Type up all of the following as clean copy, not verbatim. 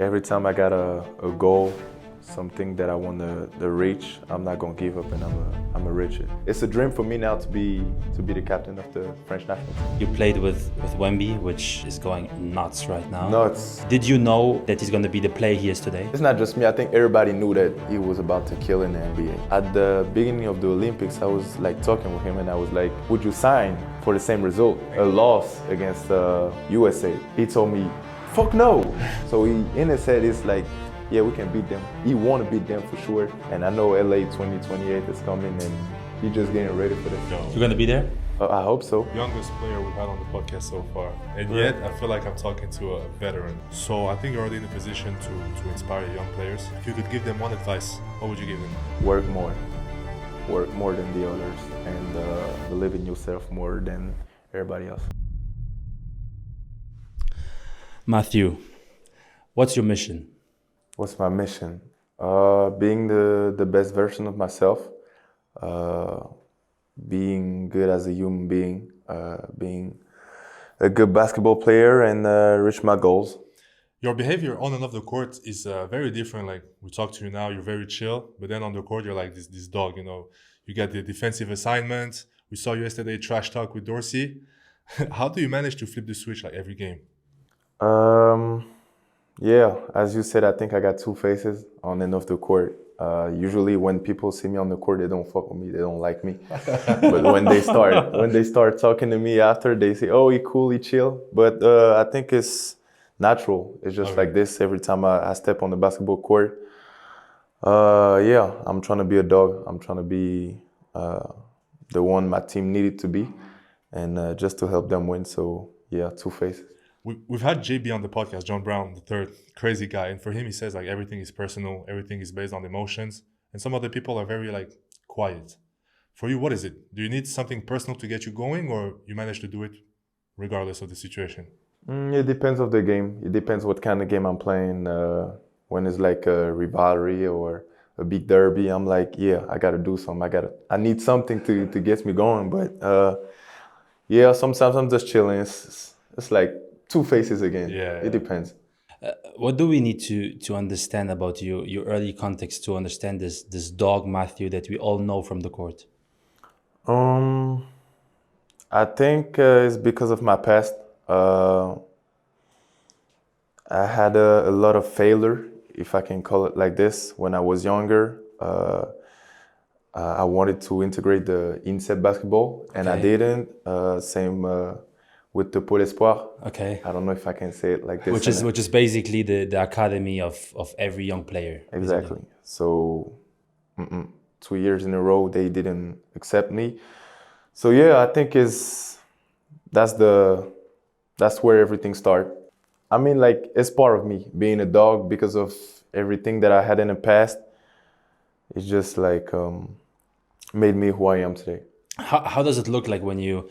every time I got a goal, something that I want to reach, I'm not gonna give up, and I'm a reach it. It's a dream for me now to be the captain of the French national team. You played with Wemby, which is going nuts right now. Nuts. Did you know that he's going to be the player he is today? It's not just me. I think everybody knew that he was about to kill in the NBA. At the beginning of the Olympics, I was like talking with him, and I was like, "Would you sign for the same result? A loss against USA?" He told me, "Fuck no." So he, in his head, is like, yeah, we can beat them. He want to beat them for sure. And I know LA 2028 is coming, and he's just getting ready for this. You're going to be there? I hope so. Youngest player we've had on the podcast so far. And yet, I feel like I'm talking to a veteran. So I think you're already in a position to inspire young players. If you could give them one advice, what would you give them? Work more. Work more than the others. And believe in yourself more than everybody else. Matthew, what's your mission? What's my mission? Being the best version of myself, being good as a human being, being a good basketball player, and reach my goals. Your behavior on and off the court is very different. Like, we talk to you now, you're very chill, but then on the court, you're like this dog, you know. You get the defensive assignment. We saw you yesterday trash talk with Dorsey. How do you manage to flip the switch like every game? Yeah, as you said, I think I got two faces on and off the court. Usually when people see me on the court, they don't fuck with me, they don't like me. But when they start talking to me after, they say, "Oh, he cool, he chill." But I think it's natural. It's just like this every time I step on the basketball court. Yeah, I'm trying to be a dog. I'm trying to be the one my team needed to be, and just to help them win. So yeah, two faces. We've had JB on the podcast, John Brown, the third, crazy guy. And for him, he says like everything is personal, everything is based on emotions. And some other people are very like quiet. For you, what is it? Do you need something personal to get you going, or you manage to do it regardless of the situation? It depends of the game. It depends what kind of game I'm playing. When it's like a rivalry or a big derby, I'm like, yeah, I got to do something. I need something to get me going. But yeah, sometimes I'm just chilling. It's like two faces again. Yeah. It depends. What do we need to understand about your early context to understand this dog Matthew that we all know from the court? I think it's because of my past. I had a lot of failure, if I can call it like this, when I was younger. I wanted to integrate the inset basketball, and I didn't. Same with the Pôle Espoir. Okay. I don't know if I can say it like this. Which is basically the academy of every young player. Exactly. So 2 years in a row they didn't accept me. So yeah, I think that's where everything started. I mean, like, it's part of me being a dog because of everything that I had in the past. It's just like made me who I am today. How does it look like when you,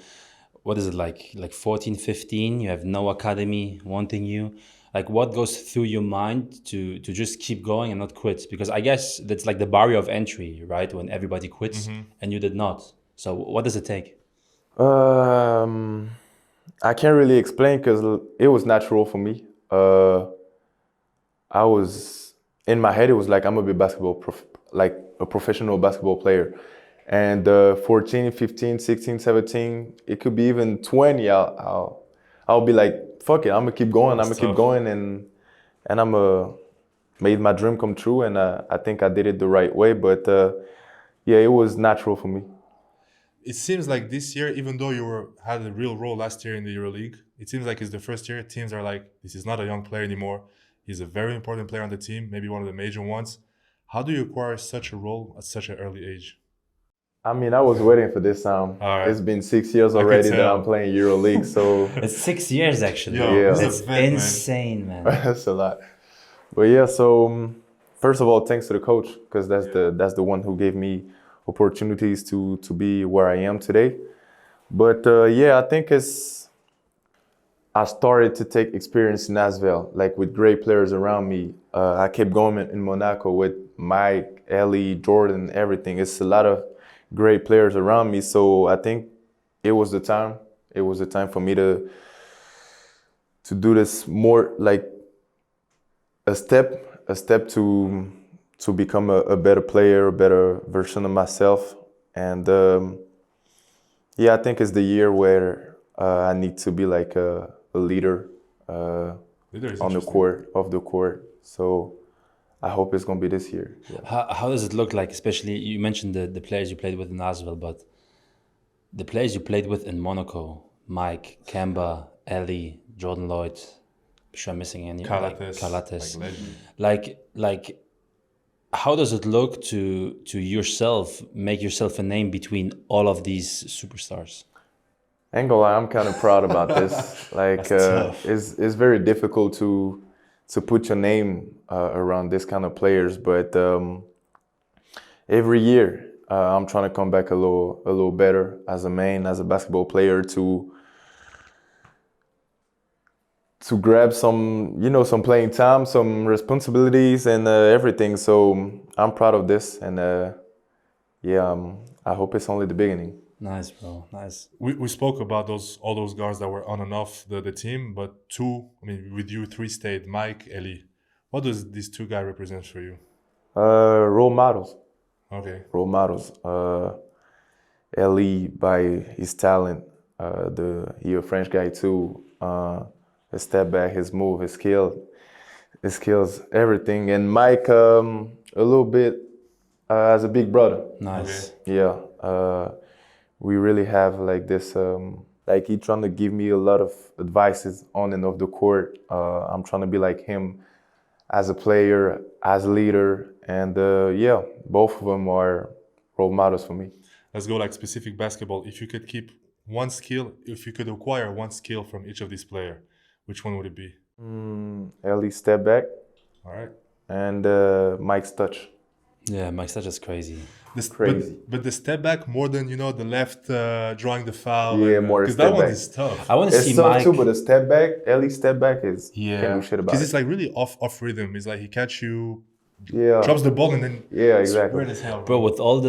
what is it like 14, 15, you have no academy wanting you? Like, what goes through your mind to just keep going and not quit? Because I guess that's like the barrier of entry, right? When everybody quits and you did not. So what does it take? I can't really explain because it was natural for me. I was, in my head, it was like, I'm gonna be like a professional basketball player. And 14, 15, 16, 17, it could be even 20. I'll be like, fuck it, I'm gonna keep going. And I'm made my dream come true. And I think I did it the right way. But yeah, it was natural for me. It seems like this year, even though you had a real role last year in the EuroLeague, it seems like it's the first year teams are like, this is not a young player anymore. He's a very important player on the team, maybe one of the major ones. How do you acquire such a role at such an early age? I mean, I was waiting for this time. Right. It's been 6 years already that I'm playing EuroLeague, so... It's 6 years, actually. Yeah. It's insane, man. That's a lot. But yeah, so first of all, thanks to the coach, because that's the one who gave me opportunities to be where I am today. But yeah, I think I started to take experience in Nashville, like with great players around me. I kept going in Monaco with Mike, Elie, Jordan, everything. It's a lot of great players around me. So I think it was the time. It was the time for me to do this more, like a step to become a better player, a better version of myself. And yeah, I think it's the year where I need to be like a leader Leader is on the interesting. court. So I hope it's gonna be this year. Yeah. How does it look like? Especially you mentioned the players you played with in Nashville, but the players you played with in Monaco, Mike, Kemba, Elie, Jordan Lloyd. I'm sure I'm missing any. Like Calates, Calates. like legend. Like how does it look to yourself make yourself a name between all of these superstars? Ain't gonna lie, I'm kind of proud about this. Like, That's tough. it's very difficult to put your name around this kind of players, but every year I'm trying to come back a little better as a man, as a basketball player, to grab some playing time, some responsibilities, and everything. So I'm proud of this, and yeah, I hope it's only the beginning. Nice, bro. Nice. We spoke about all those guards that were on and off the team, but with you, three stayed, Mike, Elie. What does these two guys represent for you? Role models. Okay. Role models. Elie, by his talent, he a French guy too. His step back, his move, his skills, everything. And Mike, a little bit as a big brother. Nice. Okay. Yeah. We really have like this. Like he trying to give me a lot of advices on and off the court. I'm trying to be like him as a player, as a leader, and yeah, both of them are role models for me. Let's go like specific basketball. If you could keep one skill, if you could acquire one skill from each of these players, which one would it be? Elie step back All right. and Mike's touch. Yeah, Mike's touch is crazy. Crazy. But the step back more than the left drawing the foul. Yeah, more because step that one back. is tough. I want to It's see tough Mike. too, but the step back, Elie step back is can't do shit about because it. it's like really off rhythm. It's like he catch you, Yeah, drops the ball, and then yeah, it's exactly. weird as hell, Bro, with all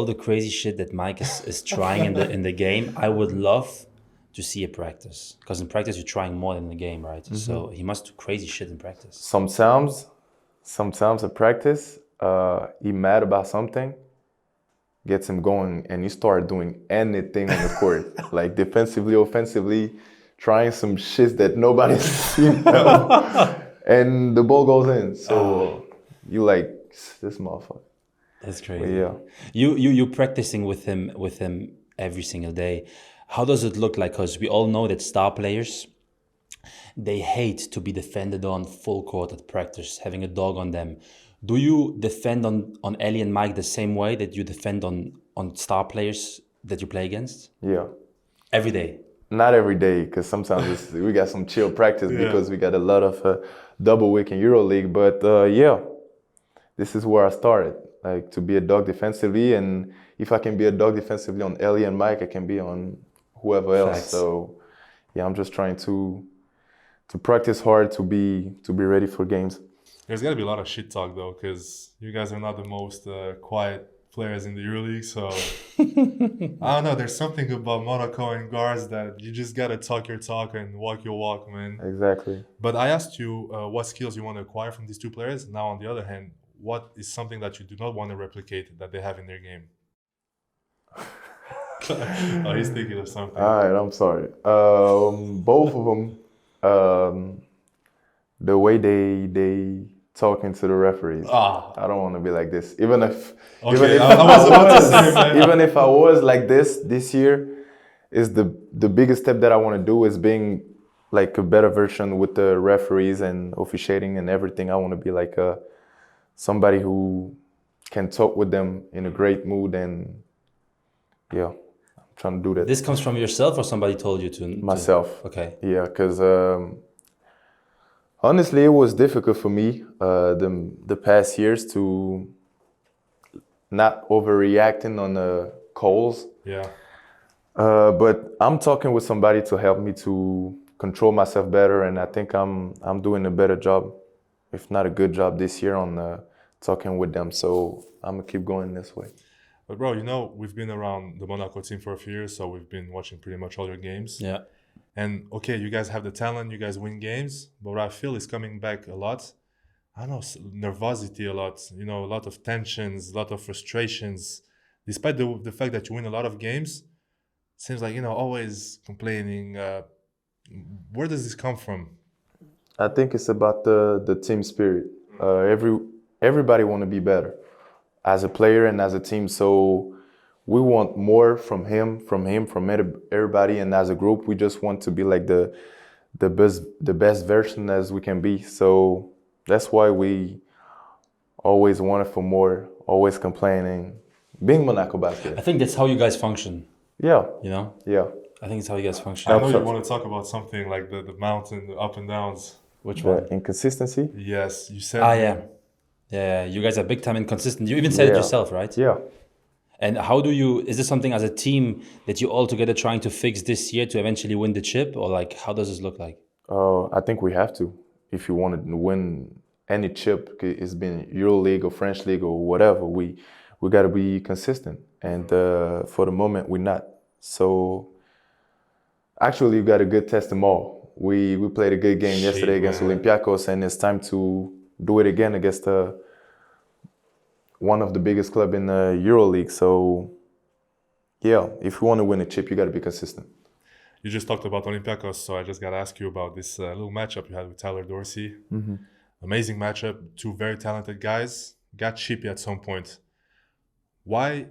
the crazy shit that Mike is trying in the game, I would love to see a practice. Because in practice you're trying more than in the game, right? So he must do crazy shit in practice. Sometimes at practice, he mad about something, gets him going, and you start doing anything on the court, like defensively, offensively, trying some shit that nobody's seen, and the ball goes in. So you like this motherfucker. That's But crazy. yeah. You practicing with him every single day. How does it look like? Because we all know that star players, they hate to be defended on full court at practice, having a dog on them. Do you defend on Elie and Mike the same way that you defend on star players that you play against? Yeah. Every day. Not every day, because sometimes we got some chill practice because we got a lot of double week in EuroLeague. But yeah, this is where I started, like to be a dog defensively. And if I can be a dog defensively on Elie and Mike, I can be on whoever else. Facts. So yeah, I'm just trying to practice hard to be ready for games. there's got to be a lot of shit talk though, because you guys are not the most quiet players in the EuroLeague. So I don't know. There's something about Monaco and guards that you just gotta talk your talk and walk your walk, man. Exactly. But I asked you what skills you want to acquire from these two players. Now, on the other hand, what is something that you do not want to replicate that they have in their game? Oh, he's thinking of something. All right, I'm sorry. Both of them, the way they talking to the referees. I don't want to be like this. Even if I was about to say, man. even if I was like this year, is the biggest step that I want to do is being like a better version with the referees and officiating and everything. I want to be like somebody who can talk with them in a great mood, and yeah, I'm trying to do that. This comes from yourself or somebody told you to? Myself. Okay. Yeah, because honestly, it was difficult for me the past years to not overreacting on the calls. Yeah. But I'm talking with somebody to help me to control myself better, and I think I'm doing a better job, if not a good job this year on talking with them. So I'm gonna keep going this way. But bro, we've been around the Monaco team for a few years, so we've been watching pretty much all your games. Yeah. And okay, you guys have the talent, you guys win games, but what I feel is coming back a lot. I don't know, nervosity a lot, a lot of tensions, a lot of frustrations. Despite the fact that you win a lot of games, seems like, always complaining. Where does this come from? I think it's about the team spirit. Everybody want to be better as a player and as a team. So we want more from everybody, and as a group, we just want to be like the best version as we can be. So that's why we always wanted for more, always complaining. Being Monaco basket. I think that's how you guys function. Yeah. Yeah. I think it's how you guys function. I know you want to talk about something like the mountain, the up and downs. Which The one? inconsistency. Yes, you said. Yeah. You guys are big time inconsistent. You even said it yourself, right? Yeah. And how do you? Is this something as a team that you all together trying to fix this year to eventually win the chip, or like how does this look like? I think we have to. If you want to win any chip, it's been EuroLeague or French League or whatever, we got to be consistent. And for the moment, we're not. So actually, we got a good test tomorrow. We played a good game yesterday against Olympiacos, and it's time to do it again against one of the biggest club in the EuroLeague. So yeah, if you want to win a chip, you got to be consistent. You just talked about Olympiacos, so I just got to ask you about this little matchup you had with Tyler Dorsey. Mm-hmm. Amazing matchup, two very talented guys. Got chippy at some point. Why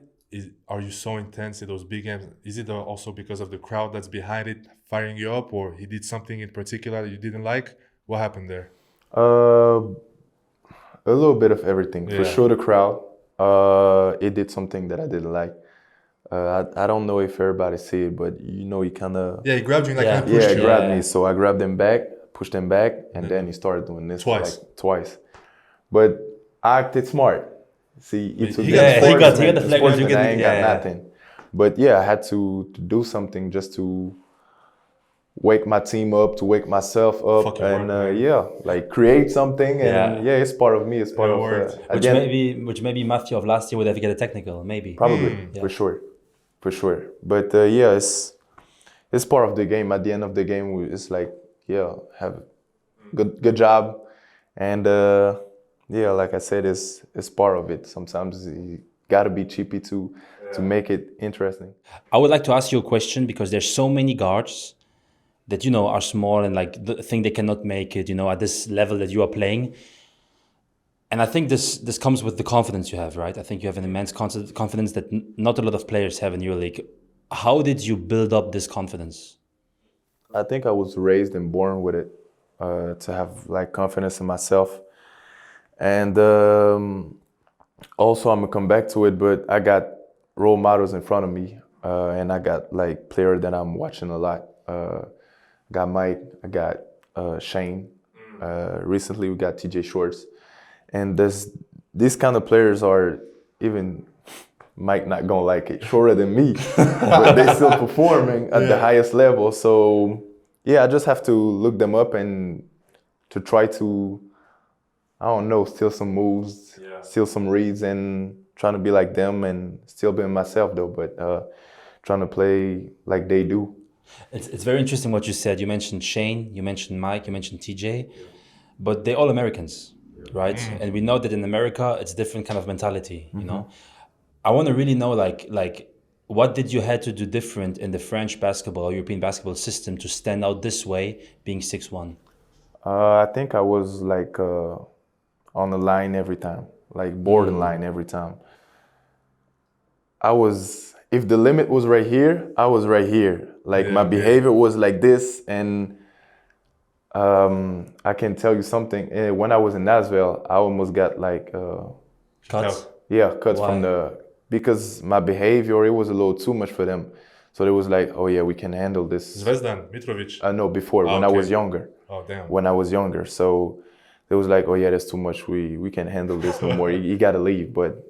are you so intense in those big games? Is it also because of the crowd that's behind it, firing you up, or he did something in particular that you didn't like? What happened there? A little bit of everything. For sure, the crowd. It did something that I didn't like. I don't know if everybody see it, but he kind of... Yeah, he grabbed you and kind of pushed you. He grabbed me. So I grabbed him back, pushed him back, and then he started doing this twice. But I acted smart. See, he got the flag. I ain't got nothing. But yeah, I had to do something just to wake my team up, to wake myself up, and like create something. And it's part of me. It's part of which maybe Mafia of last year would have get a technical, maybe. Probably, for sure. But it's part of the game. At the end of the game, it's like have good job, and like I said, it's part of it. Sometimes you gotta be cheapy to make it interesting. I would like to ask you a question because there's so many guards that are small and like think they cannot make it, at this level that you are playing. And I think this comes with the confidence you have, right? I think you have an immense confidence that not a lot of players have in your league. How did you build up this confidence? I think I was raised and born with it, to have like confidence in myself. And also, I'm gonna come back to it, but I got role models in front of me, and I got like players that I'm watching a lot. I got Mike, I got Shane. Recently, we got TJ Shorts, and these kind of players are even Mike not gonna like it, shorter than me, but they still performing at the highest level. So I just have to look them up and to try to, I don't know, steal some moves, steal some reads, and trying to be like them and still being myself though, but trying to play like they do. It's very interesting what you said. You mentioned Shane, you mentioned Mike, you mentioned TJ, but they're all Americans, right? And we know that in America, it's different kind of mentality, I want to really know like what did you had to do different in the French basketball or European basketball system to stand out this way, being 6'1"? I think I was like on the line every time, like borderline every time. If the limit was right here, I was right here. Like my behavior was like this, and I can tell you something. When I was in Nashville, I almost got like cuts. Cuts from because my behavior, it was a little too much for them. So it was like, we can handle this. Zvezdan, Mitrovic. No, before when I was younger. Oh damn. When I was younger, so it was like, that's too much. We can't handle this no more. You got to leave. But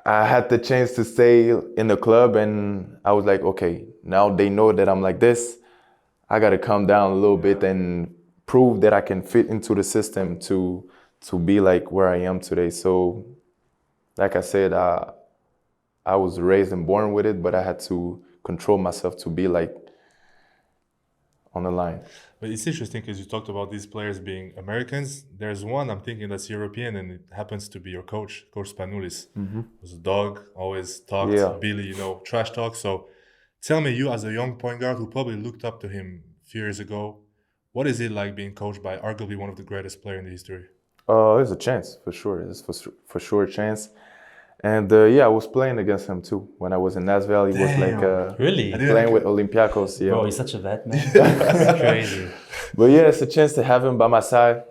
I had the chance to stay in the club, and I was like, okay, now they know that I'm like this. I got to calm down a little bit and prove that I can fit into the system to be like where I am today. So, like I said, I was raised and born with it, but I had to control myself to be like on the line. But it's interesting because you talked about these players being Americans. There's one I'm thinking that's European, and it happens to be your coach, Coach Spanoulis. Was a dog, always talked, Yeah. Billy, trash talk. So tell me, you as a young point guard who probably looked up to him a few years ago, what is it like being coached by arguably one of the greatest players in the history? It's a chance, for sure. It's for sure a chance. And yeah, I was playing against him too. When I was in Nashville, he was like Really? playing with Olympiacos. Yeah. Bro, he's such a vet, man. It's crazy. But yeah, it's a chance to have him by my side.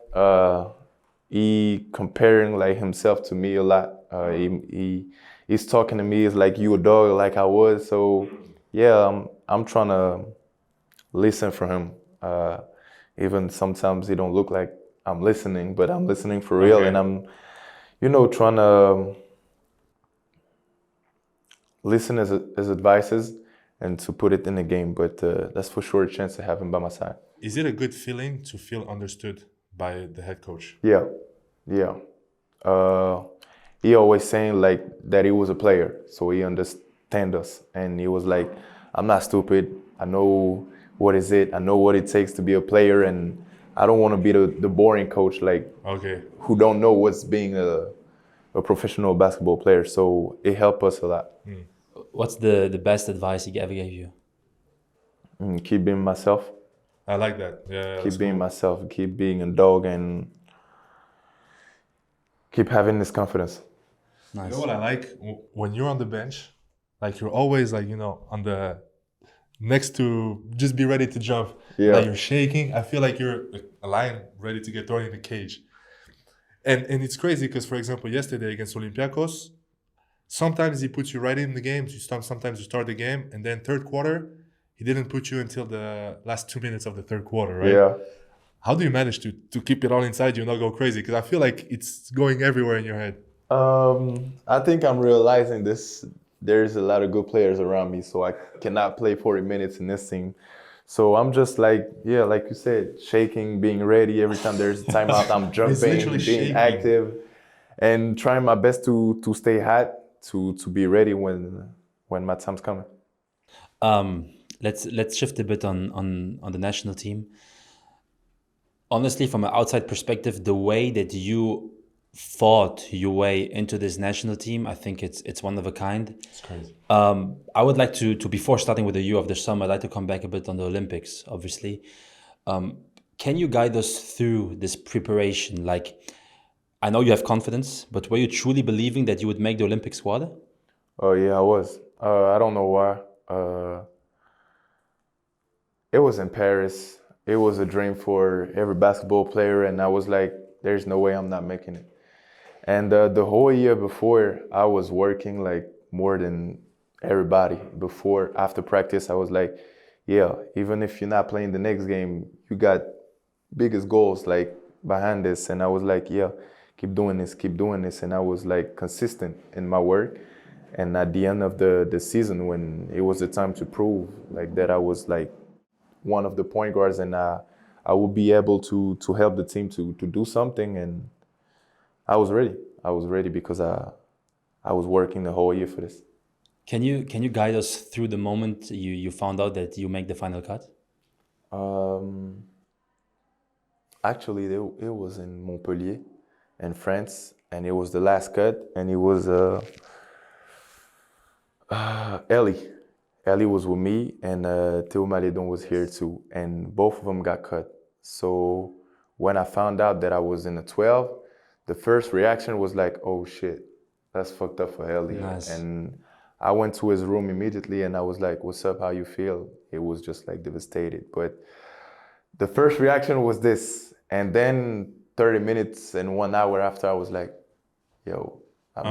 He comparing like himself to me a lot. He's talking to me as like you a dog, like I was. So yeah, I'm trying to listen for him. Even sometimes he don't look like I'm listening, but I'm listening for real, Okay. and I'm, trying to listen his advices and to put it in the game. But that's for sure a chance to have him by my side. Is it a good feeling to feel understood by the head coach? Yeah. He always saying like that he was a player, so he understand us, and he was like, "I'm not stupid. I know what is it. I know what it takes to be a player, and I don't want to be the boring coach like Okay. who don't know what's being a professional basketball player." So it helped us a lot. What's the best advice he ever gave you? Keep being myself. I like that. Yeah. Keep being myself. Keep being a dog, and keep having this confidence. Nice. You know what I like? When you're on the bench, like you're always like, on the next to just be ready to jump. Yeah. Like you're shaking. I feel like you're like a lion ready to get thrown in the cage. And it's crazy because, for example, yesterday against Olympiacos, sometimes he puts you right in the game. Sometimes you start the game, and then third quarter, he didn't put you until the last 2 minutes of the third quarter, right? Yeah. How do you manage to keep it all inside you and not go crazy? Because I feel like it's going everywhere in your head. I think I'm realizing this. There's a lot of good players around me, so I cannot play 40 minutes in this team. So I'm just like, yeah, like you said, shaking, being ready every time there's a timeout. I'm jumping, literally being shaking. active, and trying my best to stay hot, to be ready when my time's coming. Let's shift a bit on the national team. Honestly, from an outside perspective, the way that you fought your way into this national team, I think it's one of a kind. It's crazy. I would like to before starting with the U of the summer, I'd like to come back a bit on the Olympics, obviously. Can you guide us through this preparation? Like, I know you have confidence, but were you truly believing that you would make the Olympic squad? Oh yeah, I was. I don't know why. It was in Paris. It was a dream for every basketball player, and I was like, there's no way I'm not making it. And the whole year before, I was working like more than everybody. After practice, I was like, yeah, even if you're not playing the next game, you got biggest goals like behind this. And I was like, yeah, keep doing this. And I was like consistent in my work. And at the end of the season, when it was the time to prove like that I was like one of the point guards, and I would be able to help the team to do something, and I was ready. I was ready because I was working the whole year for this. Can you guide us through the moment you found out that you make the final cut? Actually, it was in Montpellier, in France, and it was the last cut, and it was Elie. Elie was with me, and Théo Malédon was here too, and both of them got cut. So when I found out that I was in the 12, the first reaction was like, oh shit, that's fucked up for Elie. Nice. And I went to his room immediately, and I was like, what's up, how you feel? It was just like devastated. But the first reaction was this, and then 30 minutes and 1 hour after, I was like, yo, I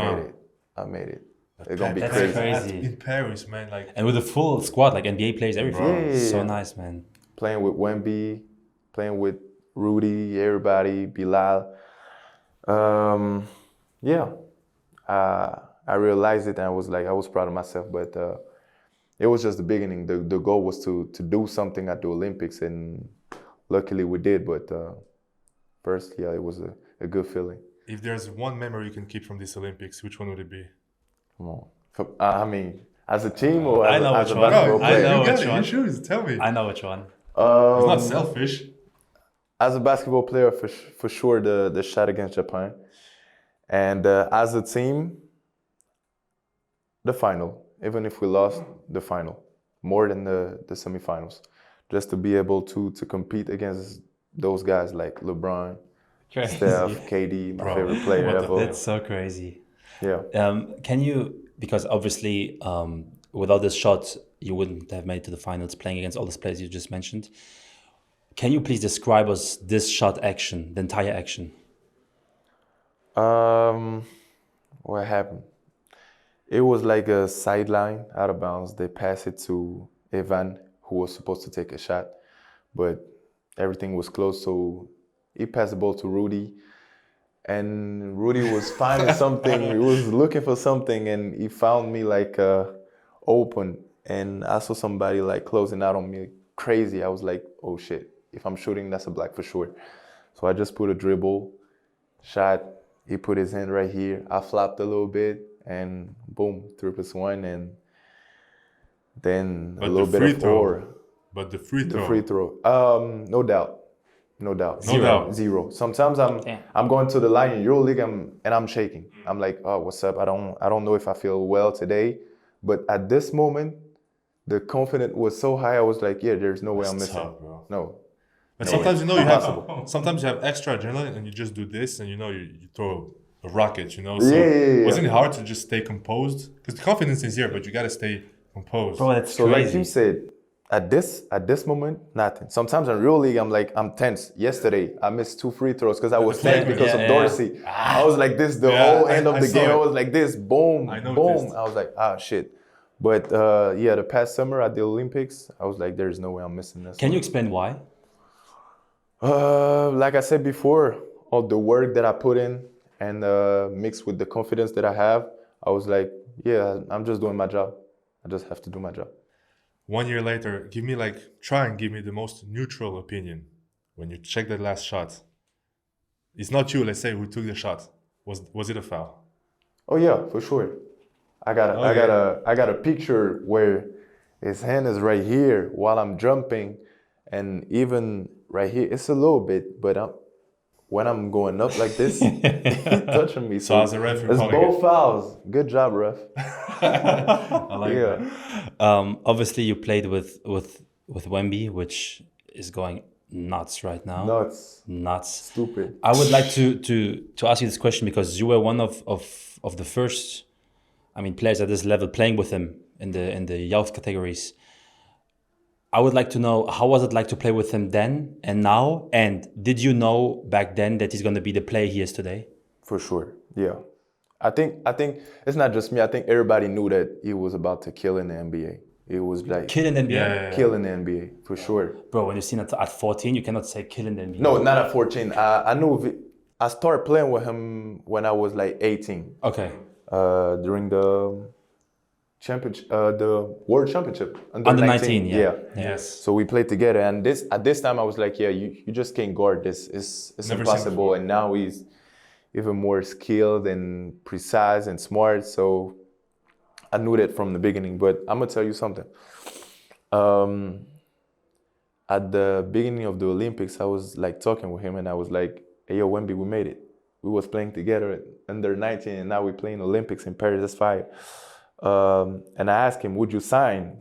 made it. It's gonna be That's crazy. crazy. In Paris, man, like And with a full squad, like NBA players, everything. Yeah. So nice, man. Playing with Wemby, playing with Rudy, everybody, Bilal. Yeah, I realized it, and I was proud of myself. But it was just the beginning. The goal was to do something at the Olympics, and luckily we did. But first, yeah, it was a good feeling. if there's one memory you can keep from this Olympics, which one would it be? Come on. I mean, as a team or I as, know as a which one. basketball I player? know you got which it. one. You choose. Tell me. I know which one. It's not selfish. as a basketball player, for sure, the shot against Japan. And as a team, the final. Even if we lost, the final. More than the semifinals. Just to be able to compete against those guys like LeBron, Crazy. Steph, KD, my Bro, favorite player what the ever. That's so crazy. Yeah. Can you, because obviously without this shot, you wouldn't have made it to the finals playing against all these players you just mentioned. Can you please describe us this shot action, the entire action? What happened? It was like a sideline out of bounds. They passed it to Evan, who was supposed to take a shot, but everything was closed, so he passed the ball to Rudy. And Rudy was finding something. He was looking for something, and he found me like open. And I saw somebody like closing out on me crazy. I was like, oh shit, if I'm shooting, that's a block for sure. So I just put a dribble, shot. He put his hand right here. I flopped a little bit, and boom, 3+1. And then But a little the bit free of throw. aura. But the free throw. The free throw. No doubt. No doubt. No doubt. Zero. Sometimes I'm going to the line in EuroLeague and I'm shaking. I'm like, oh, what's up? I don't know if I feel well today. But at this moment, the confidence was so high. I was like, yeah, there's no way I'm That's missing. tough, bro. No. But No sometimes way. you know Impossible. sometimes you have extra adrenaline and you just do this and you know you throw a rocket, you know. Yeah, So yeah. wasn't it hard to just stay composed? Because the confidence is here, but you gotta stay composed. Bro, that's So crazy. like you said, at this moment, nothing. Sometimes in EuroLeague, I'm tense. Yesterday, I missed 2 free throws because I was tense flagrant. because Yeah, of yeah. Dorsey. I was like this the Yeah, whole end I of the saw game. it. I was like this, boom, I boom. noticed. I was like, ah, shit. But yeah, the past summer at the Olympics, I was like, there's no way I'm missing this. Can you explain why? Like I said before, all the work that I put in and mixed with the confidence that I have, I was like, yeah, I'm just doing my job. I just have to do my job. 1 year later, try and give me the most neutral opinion when you check that last shot. It's not you, let's say, who took the shot. Was it a foul? Oh yeah, for sure. I got a picture where his hand is right here while I'm jumping, and even right here, it's a little bit, but when I'm going up like this, he touching me. So as a ref, you're it's calling both it. fouls. Good job, ref. I like Yeah. that. Obviously, you played with Wemby, which is going nuts right now. Nuts. Stupid. I would like to ask you this question because you were one of the first, players at this level playing with him in the youth categories. I would like to know, how was it like to play with him then and now? And did you know back then that he's going to be the player he is today? For sure. Yeah. I think it's not just me. I think everybody knew that he was about to kill in the NBA. It was like Killing the NBA? Yeah. killing the NBA for sure. Bro, when you seen it at 14, you cannot say killing the NBA. No, not at 14. I knew I started playing with him when I was like 18. Okay. During the championship, the World Championship Under 19, yeah. Yes. So we played together, and at this time I was like, yeah, you just can't guard this. It's Never seen impossible. before. And now he's even more skilled and precise and smart. So I knew that from the beginning. But I'm gonna tell you something. At the beginning of the Olympics, I was like talking with him, and I was like, hey, yo, Wemby, we made it. We was playing together at under 19, and now we're playing Olympics in Paris. That's fire. And I asked him, would you sign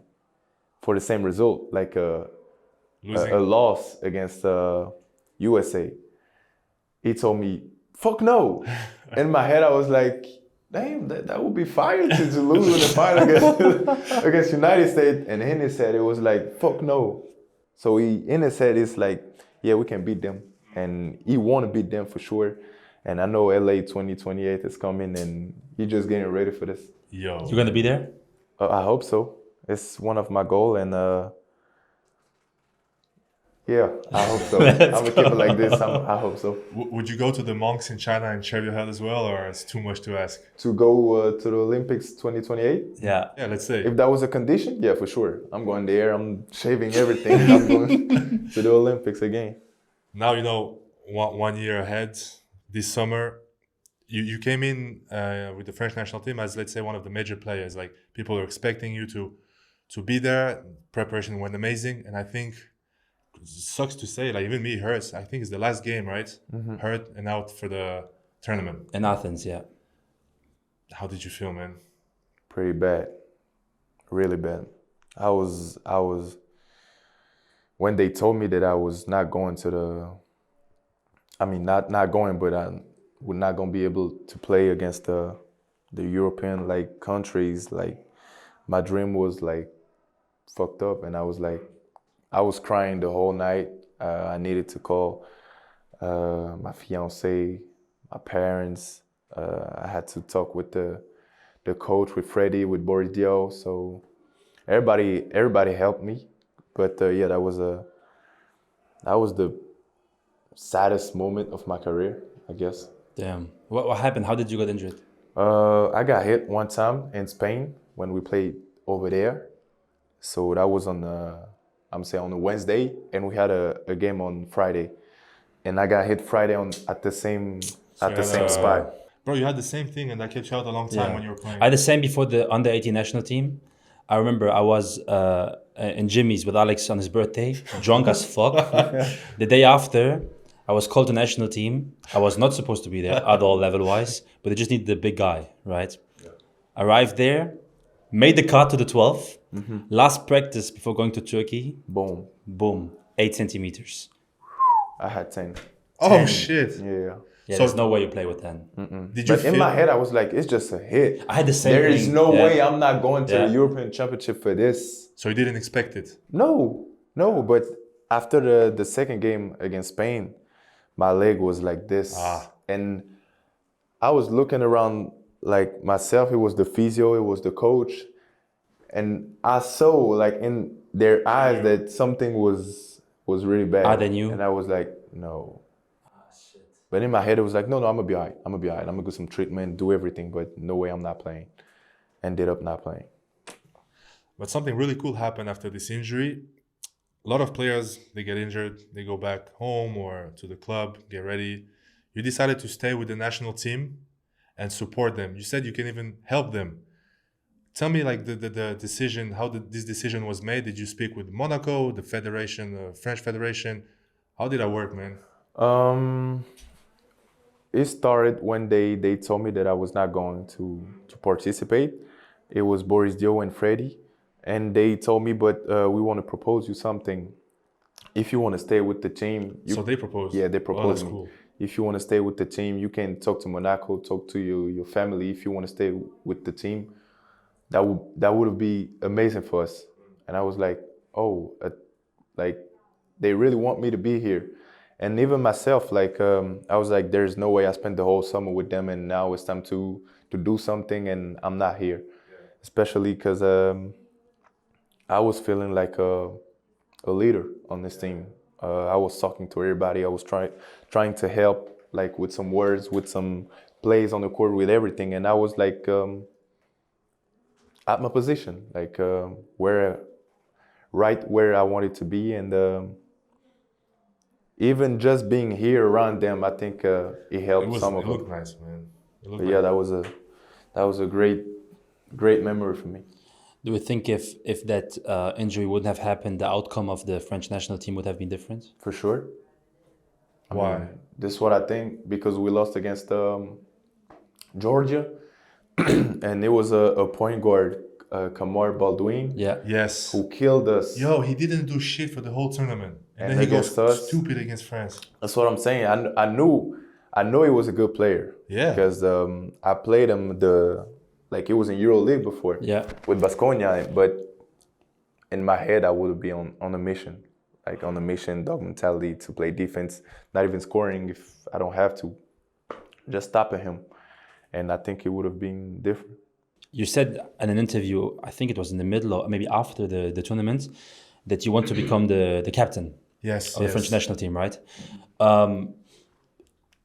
for the same result, like a loss against USA? He told me, fuck no. In my head, I was like, damn, that would be fire to lose in the final against United States. And in his head, it was like, fuck no. So in his head, it's like, yeah, we can beat them. And he want to beat them for sure. And I know LA 2028 is coming, and he's just getting ready for this. Yo. You're going to be there? I hope so. It's one of my goals, and yeah, I hope so. I'm gonna keep it like this. I hope so. Would you go to the monks in China and shave your head as well, or it's too much to ask? To go to the Olympics 2028? Yeah. Yeah, let's say. If that was a condition, yeah, for sure. I'm going there. I'm shaving everything. I'm going to the Olympics again. Now, 1 year ahead, this summer, you came in with the French national team as, let's say, one of the major players. Like, people are expecting you to be there. Preparation went amazing. And I think it sucks to say, like even me it hurts. I think it's the last game, right? Hurt and out for the tournament. In Athens, yeah. How did you feel, man? Pretty bad, really bad. I was when they told me that I was not going to not going, but I was not gonna be able to play against the European like countries. Like my dream was like fucked up, and I was crying the whole night. I needed to call my fiance, my parents. I had to talk with the coach, with Freddie, with Boris Dio. So everybody helped me. But yeah, that was the saddest moment of my career, I guess. Damn. What happened? How did you get injured? I got hit one time in Spain when we played over there. So that was on a Wednesday, and we had a game on Friday, and I got hit Friday at the same spot. Bro, you had the same thing, and that kept you out a long time when you were playing. I had the same before the under-18 national team. I remember I was in Jimmy's with Alex on his birthday, drunk as fuck. The day after, I was called to national team. I was not supposed to be there at all level-wise, but they just needed the big guy, right? Yeah. Arrived there, made the cut to the 12th. Last practice before going to Turkey. Boom. 8 centimeters. I had 10. Oh, 10. Shit. Yeah. Yeah, so, there's no way you play with 10. Did you in my head, I was like, it's just a hit. I had the same There is thing. no way I'm not going to the European Championship for this. So you didn't expect it? No. But after the second game against Spain, my leg was like this. And I was looking around like myself. It was the physio, it was the coach. And I saw like in their eyes that something was really bad. They knew? And I was like, no. But in my head, it was like, no, I'm going to be all right. I'm going to get some treatment, do everything, but no way I'm not playing. Ended up not playing. But something really cool happened after this injury. A lot of players, they get injured, they go back home or to the club, get ready. You decided to stay with the national team and support them. You said you can even help them. Tell me like the decision, how this decision was made. Did you speak with Monaco, the federation, French federation? How did that work, man? It started when they told me that I was not going to participate. It was Boris Dio and Freddie. And they told me, but we want to propose you something. If you want to stay with the team... So they proposed? Yeah, they proposed me. Cool. If you want to stay with the team, you can talk to Monaco, talk to your family. If you want to stay with the team, that would be amazing for us. And I was like, oh, like they really want me to be here. And even myself, like I was like, there's no way I spent the whole summer with them, and now it's time to do something, and I'm not here. Yeah. Especially because I was feeling like a leader on this team. I was talking to everybody. I was trying to help, like with some words, with some plays on the court, with everything. And I was like at my position, like right where I wanted to be, and. Even just being here around them, I think it helped some of them. It looked nice, man. Yeah, that was a great memory for me. Do you think if that injury wouldn't have happened, the outcome of the French national team would have been different? For sure. Why? I mean, this is what I think, because we lost against Georgia, and it was a point guard, Kamar Baldwin. Yeah. Yes. Who killed us. Yo, he didn't do shit for the whole tournament. And then he goes stupid against France. That's what I'm saying. I knew he was a good player. Yeah. Because I played him it was in EuroLeague before. Yeah. With Baskonia, but in my head I would be on a mission. Like on a mission, dog mentality, to play defense, not even scoring if I don't have to. Just stopping him. And I think it would have been different. You said in an interview, I think it was in the middle or maybe after the tournament, that you want to become the captain. Yes. Of the French national team, right?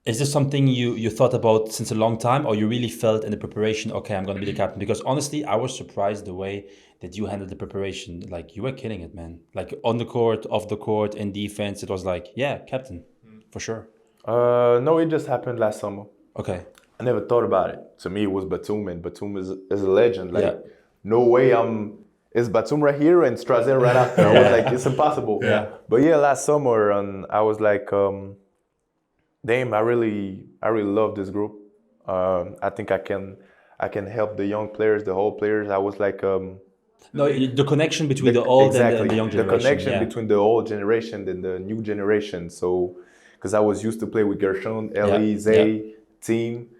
Is this something you thought about since a long time, or you really felt in the preparation, okay, I'm going to be the captain? Because honestly, I was surprised the way that you handled the preparation. Like, you were killing it, man. Like, on the court, off the court, in defense, it was like, yeah, captain, for sure. No, it just happened last summer. Okay. I never thought about it. To me, it was Batum, and Batum is a legend. Like, no way I'm it's Batum right here and Strazel right after. I was like, it's impossible. Yeah. But yeah, last summer, I was like, damn, I really love this group. I think I can help the young players, the old players. I was like, No, the connection between the old and the young generation. The connection between the old generation and the new generation. So, because I was used to play with Gershon, Elie, Zay, team.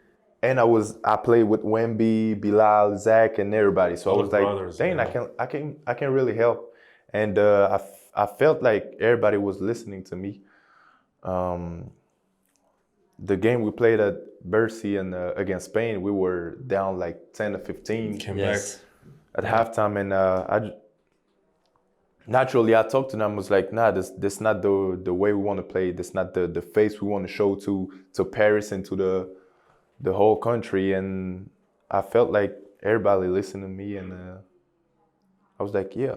And I played with Wemby, Bilal, Zach, and everybody. So I was like, brothers, dang, I can really help. And I felt like everybody was listening to me. The game we played at Bercy and against Spain, we were down like 10 to 15 Came back at halftime, and naturally I talked to them. I was like, nah, this not the way we want to play. This not the face we want to show to Paris and to the whole country. And I felt like everybody listened to me, and I was like, yeah,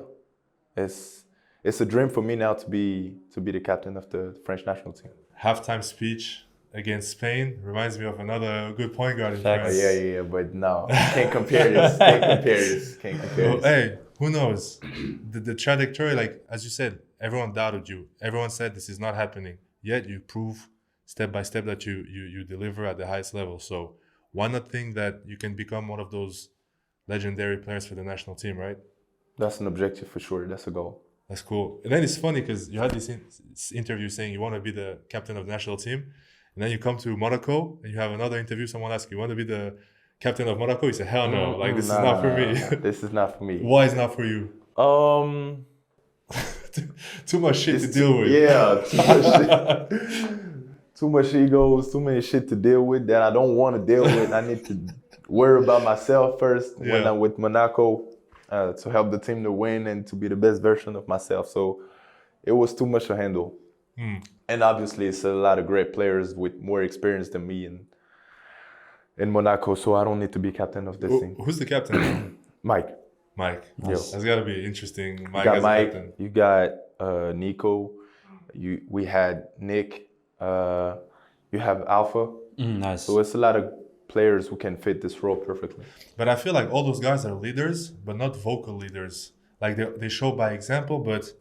it's a dream for me now to be the captain of the French national team. halftime speech against Spain reminds me of another good point guard in Facts. France. Yeah, but no, can't compare this. Can't compare this. Hey, who knows? The trajectory, like as you said, everyone doubted you. Everyone said this is not happening. Yet you prove step by step that you deliver at the highest level. So why not think that you can become one of those legendary players for the national team, right? That's an objective for sure. That's a goal. That's cool. And then it's funny because you had this interview saying you want to be the captain of the national team. And then you come to Monaco and you have another interview. Someone asks you want to be the captain of Monaco? You say, hell no. Like, this is not for me. This is not for me. Why is not for you? Too much shit to deal with. Yeah, too much shit. Too much egos, too many shit to deal with that I don't want to deal with. I need to worry about myself first when I'm with Monaco to help the team to win and to be the best version of myself. So it was too much to handle. And obviously, it's a lot of great players with more experience than me in Monaco. So I don't need to be captain of this team. Who's the captain? Mike. Nice. That's got to be interesting. Mike You got as Mike. captain. You got Nico. We had Nick. You have Alpha. Nice. So it's a lot of players who can fit this role perfectly. But I feel like all those guys are leaders, but not vocal leaders. Like they show by example, but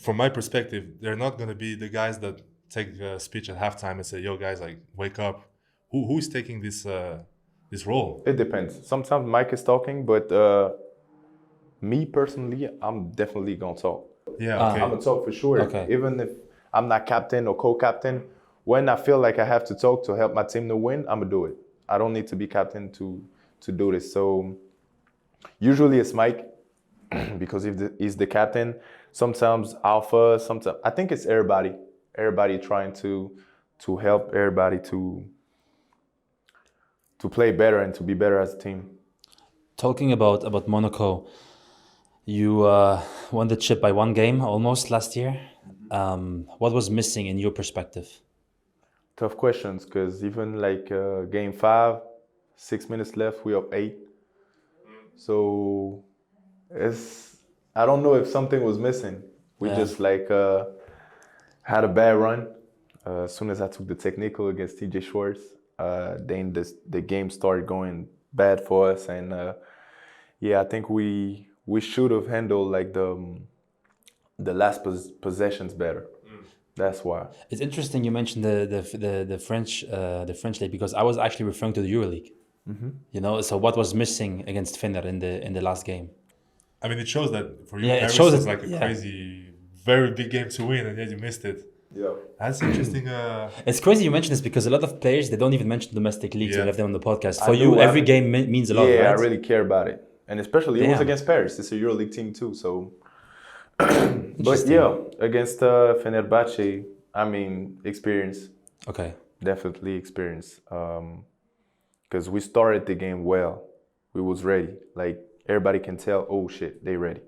from my perspective, they're not going to be the guys that take a speech at halftime and say, yo, guys, like, wake up. Who's taking this role? It depends. Sometimes Mike is talking, but me personally, I'm definitely going to talk. Yeah, okay. I'm going to talk for sure. Okay. Even if I'm not captain or co-captain, when I feel like I have to talk to help my team to win, I'm going to do it. I don't need to be captain to do this. So usually it's Mike because he's the captain. Sometimes Alpha, sometimes I think it's everybody trying to help everybody to play better and to be better as a team. Talking about Monaco, you won the chip by one game almost last year. What was missing in your perspective? Tough questions, because even like game 5, 6 minutes left, we're up 8. So I don't know if something was missing. We just like had a bad run. As soon as I took the technical against TJ Schwartz, then the game started going bad for us. And I think we should have handled like the last possessions better. That's why. It's interesting you mentioned the French league, because I was actually referring to the EuroLeague. You know, so what was missing against Finland in the last game? I mean, it shows that for you, Yeah, it Paris shows was it- like a yeah. crazy, very big game to win, and yet you missed it. Yeah. That's interesting. It's crazy you mention this, because a lot of players, they don't even mention domestic leagues. Yeah. We have them on the podcast. I For you, do, every game means a lot, Yeah, right? I really care about it. And especially it was Damn. against Paris. It's a EuroLeague team too, so. But Interesting. yeah, against Fenerbahce, I mean, experience. Okay. Definitely experience. Because we started the game well. We was ready. Like, everybody can tell, oh shit, they ready.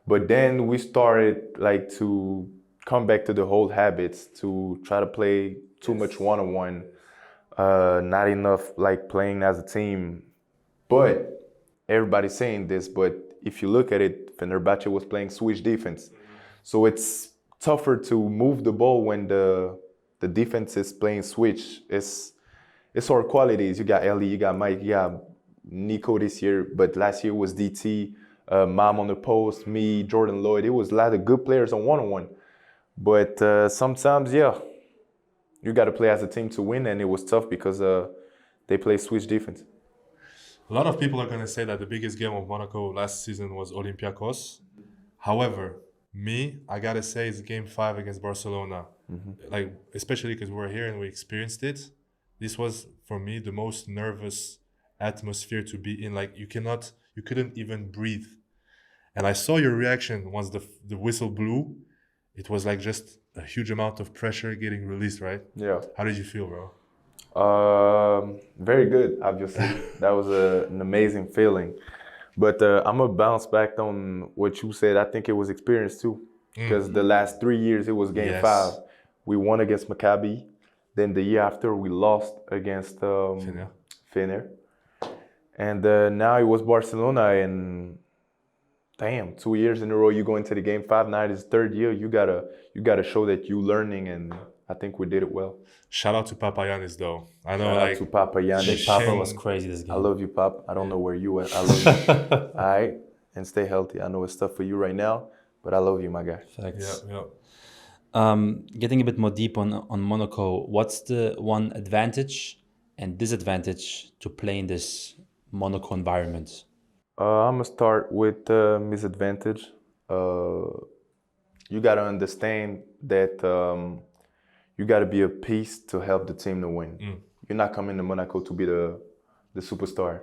But then we started like to come back to the old habits, to try to play too much one-on-one, not enough like playing as a team. But everybody's saying this, but if you look at it, Fenerbahce was playing switch defense. So it's tougher to move the ball when the defense is playing switch. It's our qualities. You got Elie, you got Mike, you got Nico this year, but last year was DT. Mom on the post, me, Jordan Lloyd. It was a lot of good players on one-on-one. But sometimes, yeah, you got to play as a team to win, and it was tough because they play switch defense. A lot of people are going to say that the biggest game of Monaco last season was Olympiacos. However, I got to say it's game 5 against Barcelona. Like, especially because we're here and we experienced it. This was, for me, the most nervous atmosphere to be in. Like, you couldn't even breathe. And I saw your reaction once the whistle blew. It was like just a huge amount of pressure getting released, right? Yeah. How did you feel, bro? Very good, obviously. That was an amazing feeling. But I'm going to bounce back on what you said. I think it was experience too. Because the last 3 years, it was game 5. We won against Maccabi. Then the year after, we lost against Fener. And now it was Barcelona. And damn, 2 years in a row, you go into the game 5. Now it is third year. You gotta show that you learning. And I think we did it well. Shout out to Papa Yanis, though. I know, Shout out to Papa Yanis. Big Papa was crazy this game. I love you, Pop. I don't know where you at. I love you. All right? And stay healthy. I know it's tough for you right now, but I love you, my guy. Facts. Yeah. Getting a bit more deep on Monaco, what's the one advantage and disadvantage to play in this Monaco environment? I'm going to start with misadvantage. You got to understand that you got to be a piece to help the team to win. You're not coming to Monaco to be the superstar.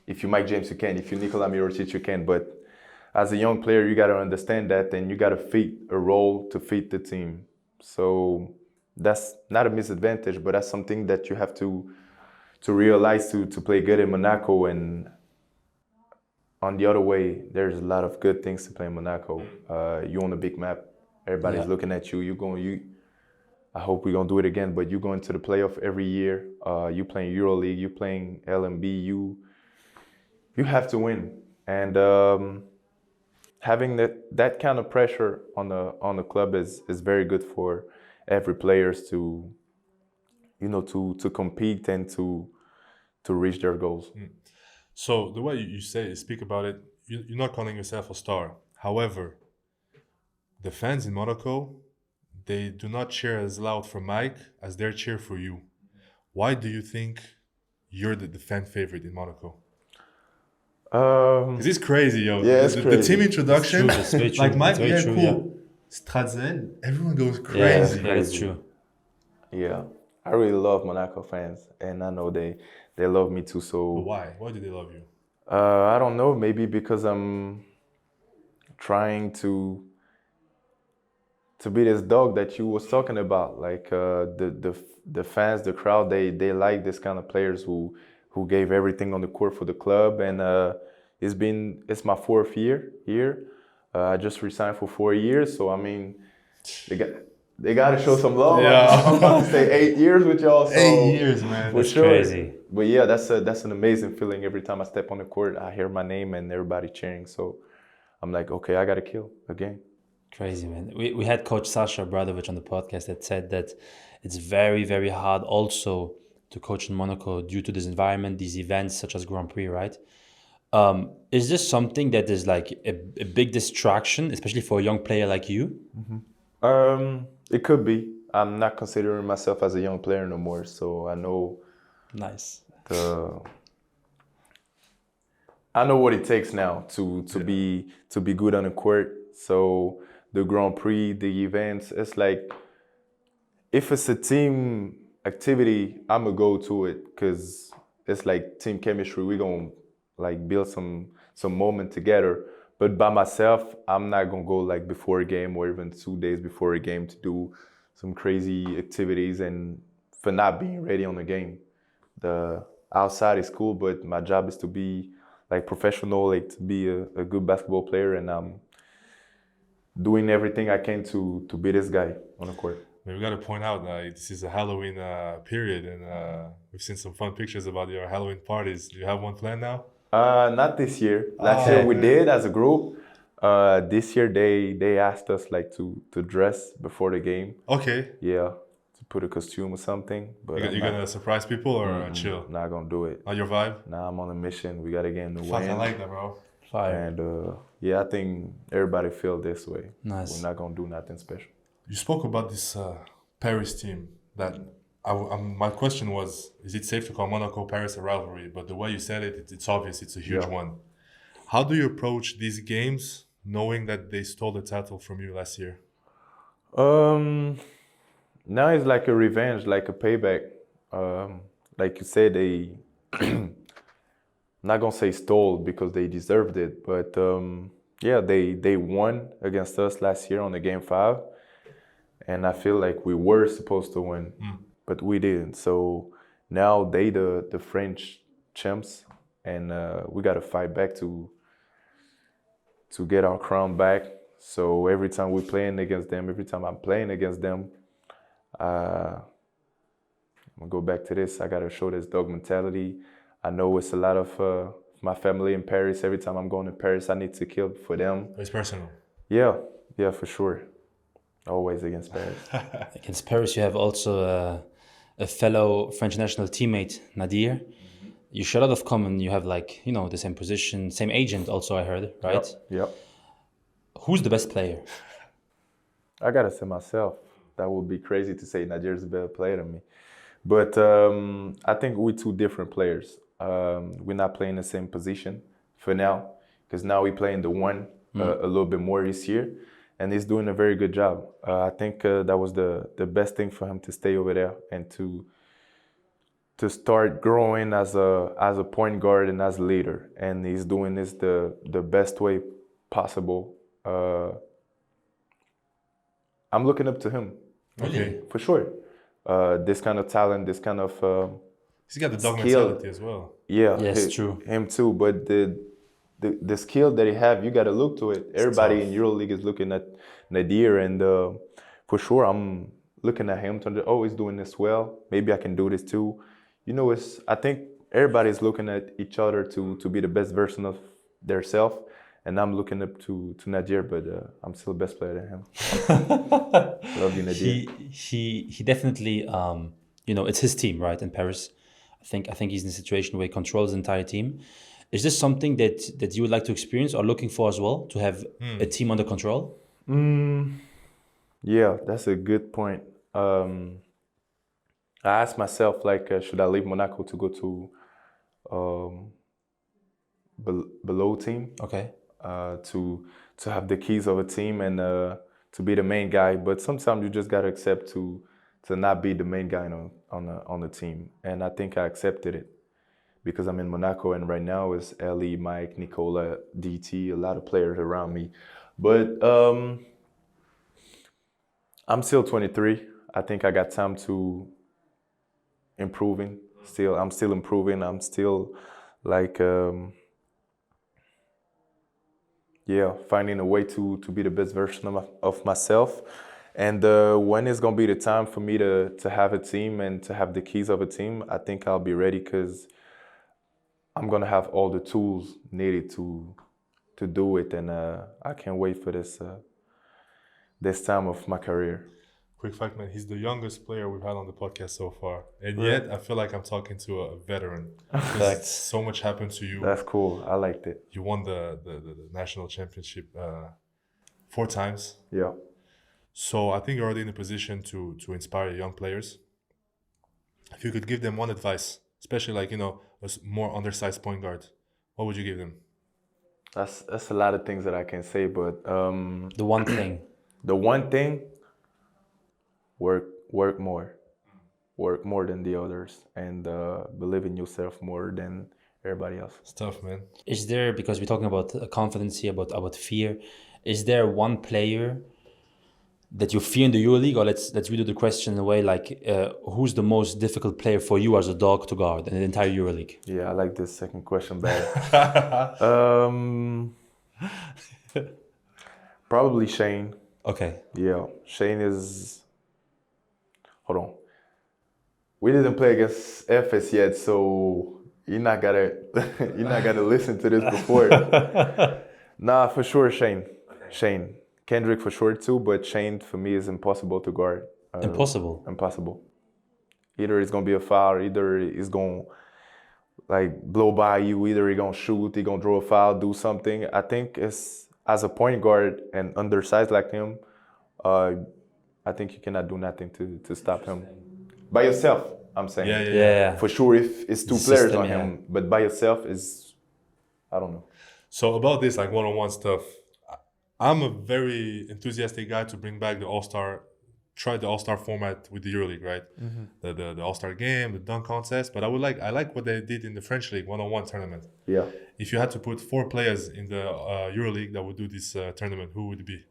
If you're Mike James, you can. If you're Nikola Mirotic, you can. But as a young player, you got to understand that, and you got to fit a role to fit the team. So that's not a misadvantage, but that's something that you have to realize to play good in Monaco. And on the other way, there's a lot of good things to play in Monaco. You on a big map. Everybody's looking at you. I hope we're gonna do it again. But you going to the playoff every year. You playing EuroLeague. You playing LMB. You have to win. And having that kind of pressure on the club is very good for every players to compete and to reach their goals. So the way you speak about it, you're not calling yourself a star. However, the fans in Monaco, they do not cheer as loud for Mike as they cheer for you. Why do you think you're the fan favorite in Monaco? This is crazy, yo. Yeah, it's the team introduction, It's very true. like Mike, It's very true, cool. Strazel, everyone goes crazy. Yeah, that's true. Yeah, I really love Monaco fans, and I know they love me too. So But why? Why do they love you? I don't know. Maybe because I'm trying to be this dog that you was talking about. Like the fans, the crowd, they like this kind of players who gave everything on the court for the club. And it's my 4th year here. I just resigned for 4 years, so I mean, they got to show some love. Yeah. I'm about to say 8 years with y'all. So 8 years, man. for That's sure. crazy. But yeah, that's an amazing feeling every time I step on the court. I hear my name and everybody cheering. So I'm like, okay, I got to kill again. Crazy, man. We had Coach Sasha Bradovic on the podcast that said that it's very, very hard also to coach in Monaco due to this environment, these events such as Grand Prix, right? Is this something that is like a big distraction, especially for a young player like you? It could be. I'm not considering myself as a young player no more, so I know. Nice. I know what it takes now to be good on the court. So the Grand Prix, the events, it's like if it's a team activity, I'm gonna go to it because it's like team chemistry. We're gonna like build some moment together. But by myself, I'm not gonna go like before a game or even 2 days before a game to do some crazy activities and for not being ready on the game. The outside is cool, but my job is to be like professional, like to be a good basketball player, and I'm doing everything I can to be this guy on the court. We got to point out this is a Halloween period, and we've seen some fun pictures about your Halloween parties. Do you have one planned now? Not this year. Last year we did as a group. This year they asked us like to dress before the game. Okay. Yeah, to put a costume or something. But You're gonna surprise people or chill? Not gonna do it. On your vibe? Nah, I'm on a mission. We got a game to Fuck, win. I like that, bro. Fire. And yeah, I think everybody feel this way. Nice. We're not gonna do nothing special. You spoke about this Paris team. That my question was: is it safe to call Monaco Paris a rivalry? But the way you said it, it's obvious. It's a huge one. How do you approach these games, knowing that they stole the title from you last year? Now it's like a revenge, like a payback. Like you said, they not gonna say stole because they deserved it, but yeah, they won against us last year on the game 5, and I feel like we were supposed to win, but we didn't. So now they the French champs, and we gotta fight back to get our crown back. So every time we're playing against them, every time I'm playing against them, I'm gonna go back to this. I gotta show this dog mentality. I know it's a lot of my family in Paris. Every time I'm going to Paris, I need to kill for them. It's personal. Yeah, for sure. Always against Paris. Against Paris, you have also a fellow French national teammate, Nadir. You share a lot of common. You have the same position, same agent also, I heard, right? Yep. Who's the best player? I gotta say myself. That would be crazy to say Nadir's a better player than me. But I think we're two different players. We're not playing the same position for now, because now we play in the one a little bit more this year, and he's doing a very good job. I think that was the best thing for him to stay over there and to start growing as a point guard and as a leader. And he's doing this the best way possible. I'm looking up to him. Okay. For sure. This kind of talent, this kind of He's got the dog skill. mentality as well. Yeah, Yes, true. Him too. But the skill that he have, you got to look to it. Everybody in EuroLeague is looking at Nadir, and for sure, I'm looking at him to he's doing this well. Maybe I can do this too. I think everybody's looking at each other to be the best version of themselves. And I'm looking up to Nadir, but I'm still the best player than him. Love you, Nadir. He definitely, it's his team, right, in Paris. I think he's in a situation where he controls the entire team. Is this something that you would like to experience or looking for as well, to have a team under control? Yeah, that's a good point. I asked myself, should I leave Monaco to go to below team? Okay. To have the keys of a team and to be the main guy, but sometimes you just gotta accept to not be the main guy on the team, and I think I accepted it because I'm in Monaco, and right now it's Elie, Mike, Nicola, DT, a lot of players around me, but I'm still 23. I think I got time to improving. I'm still improving. I'm still finding a way to be the best version of myself. And when it's going to be the time for me to have a team and to have the keys of a team, I think I'll be ready because I'm going to have all the tools needed to do it. And I can't wait for this time of my career. Quick fact, man, he's the youngest player we've had on the podcast so far. And yet, I feel like I'm talking to a veteran. So much happened to you. That's cool. I liked it. You won the national championship 4 times. Yeah. So I think you're already in a position to inspire young players. If you could give them one advice, especially a more undersized point guard, what would you give them? That's a lot of things that I can say, but the one thing, work more than the others, and believe in yourself more than everybody else. It's tough, man. Is there, because we're talking about confidence here, about fear, is there one player that you fear in the EuroLeague, or let's redo the question in a way who's the most difficult player for you as a dog to guard in the entire EuroLeague? Yeah, I like this second question better. Probably Shane. Okay. Yeah, Shane is. Hold on. We didn't play against FS yet, so you're not gonna listen to this before. Nah, for sure, Shane. Okay. Shane. Kendrick for sure too, but Shane for me is impossible to guard. Impossible. Impossible. Either it's gonna be a foul, either it's gonna like blow by you, either he's gonna shoot, he gonna draw a foul, do something. I think it's as a point guard and undersized like him, I think you cannot do nothing to stop him. By yourself, I'm saying. Yeah. For sure, if it's two System, players on yeah. him, but by yourself is, I don't know. So about this like one-on-one stuff, I'm a very enthusiastic guy to bring back the All-Star, try the All-Star format with the EuroLeague, right? The All-Star game, the dunk contest. But I like what they did in the French League one-on-one tournament. Yeah. If you had to put 4 players in the EuroLeague that would do this tournament, who would it be?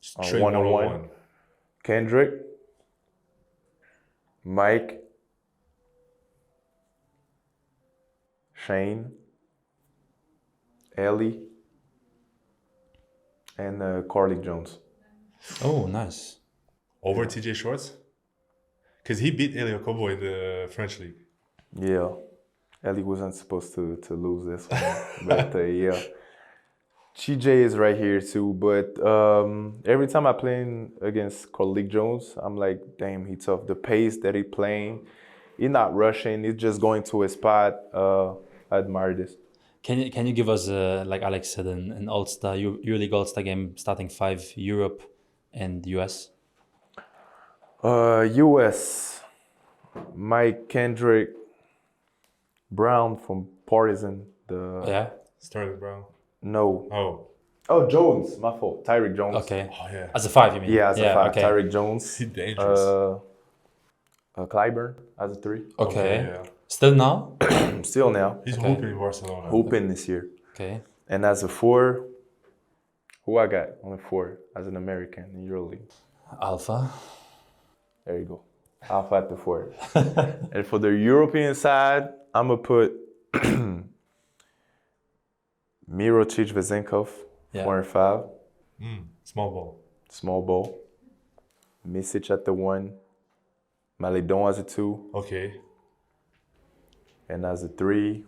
Straight One-on-one. Kendrick, Mike, Shane, Elie, and Carly Jones. Oh, nice. Over TJ Shorts? Because he beat Elie Okobo in the French League. Yeah. Elie wasn't supposed to lose this one. But yeah. TJ is right here too. But every time I play against Carly Jones, I'm like, damn, he's tough. The pace that he's playing, he's not rushing. He's just going to a spot. I admire this. Can you give us, like Alex said, an All-Star, EuroLeague All-Star game starting 5, Europe and US? US, Mike Kendrick, Brown from Partizan. Yeah. Sterling Brown. No. Oh, Jones. My fault. Tyreek Jones. Okay. Oh, yeah. As a 5, you mean? Yeah, as a 5. Okay. Tyreek Jones. He's dangerous. Clyburn as a 3. Okay. Yeah. Still now? Still now. He's Okay. hooping in Barcelona. Hooping this year. Okay. And as a 4, who I got on a 4 as an American in EuroLeague? Alpha. There you go. Alpha at the 4. And for the European side, I'm going to put Mirotic Vezenkov, 4 and 5. Small ball. Small ball. Misic at the 1. Maledon as a 2. Okay. And as a 3.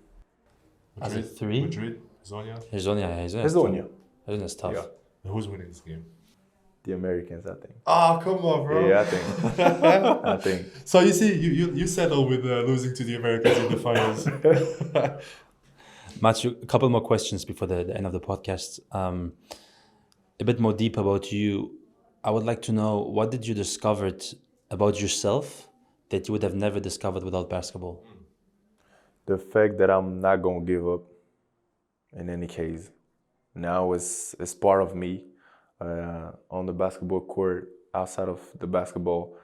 As a 3? Madrid. Zonia. Hezonja. Hezonja's tough. Yeah. And who's winning this game? The Americans, I think. Oh, come on, bro. Yeah, I think. I think. So you see, you settle with losing to the Americans in the finals. Matthew, a couple more questions before the end of the podcast. A bit more deep about you. I would like to know, what did you discover about yourself that you would have never discovered without basketball? The fact that I'm not going to give up in any case. Now it's part of me on the basketball court, outside of the basketball.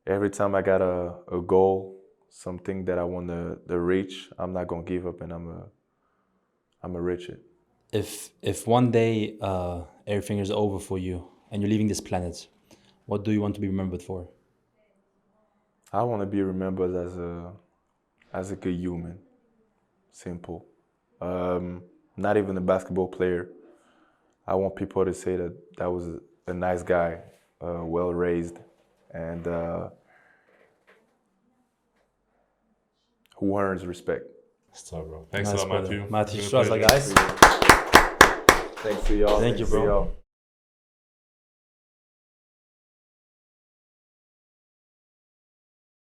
Every time I got a goal, something that I want to reach, I'm not going to give up, and I'm a reach it. If one day everything is over for you and you're leaving this planet, what do you want to be remembered for? I want to be remembered as a good human. Simple. Not even a basketball player. I want people to say that was a nice guy, well raised, and who earns respect. So, bro. Thanks Nice, a lot, brother. Matthew. Matthew It's been a Strazel, pleasure. guys. Thanks to y'all. Thank you, Thanks to bro. y'all.